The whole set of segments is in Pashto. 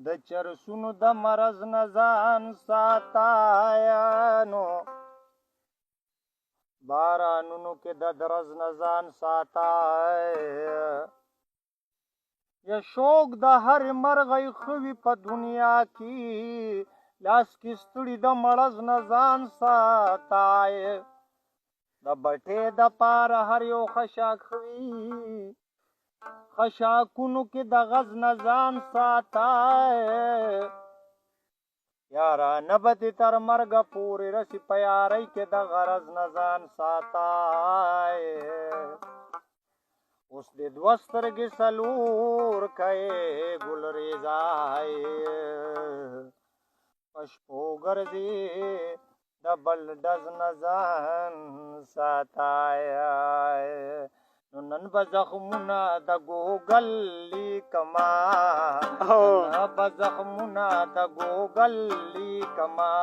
د چرسونو د مرض نه ځان ساتایا نو بارانونو کې د درز نه ځان ساتایا یا شوق د هر مرغۍ خوي په دنیا کې لاس کې ستړي د مرض نه ځان ساتایا د بټې د پاره هر یو خشاک خوي خشاکونو کې د غز نه ځان ساتای یارا نبدې تر مرګه پورې رسي په یارۍ کې د غرض نه ځان ساتای اوس دې دوه سترګې څلور کوې ګلریزای په شپو ګرځې د بل ډز نه ځان ساتای نو نن به زخمونه د ګوګل لیکما نن به زخمونه د ګوګل لیکما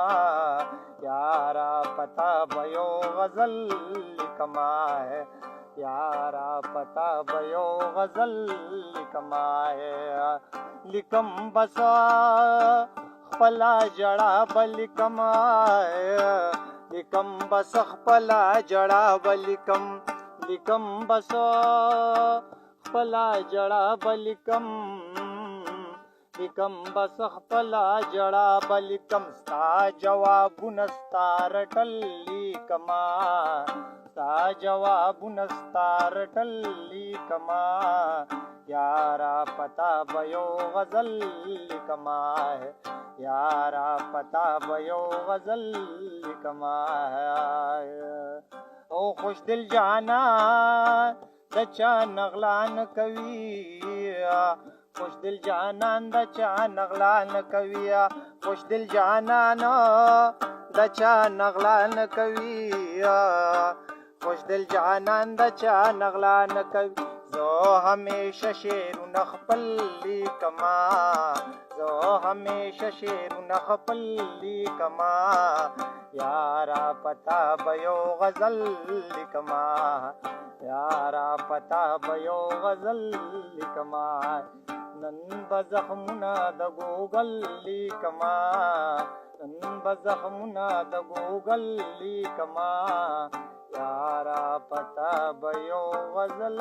یارا پتا به یو غزل لیکما یارا پتا به یو غزل لیکما لیکم بسا خپلا جړه به لیکما لیکم بس خپلا جړه به لیکم بس خپلا جړه بلیکم لیکم بس خپلا جړه بلیکم ستا جوابونه ستا رټل لیکما ستا جوابونه ستا رټل لیکما یارا پتا به یو غزل لیکما یارا پتا به یو غزل لیکما او خوش دل جانا د چا نغلان کوي خوش دل جانان د چا نغلان کوي خوش دل جانان د چا نغلان کوي خوش دل جانان د چا نغلان کوي زه همیشه شعرونه خپل لیکما زه همیشه شعرونه خپل لیکما یارا پتا به یو غزل لیکما یارا پتا به یو غزل لیکما نن به زخمونه د ګوګل لیکما نن به زخمونه د ګوګل لیکما یارا پتا به یو غزل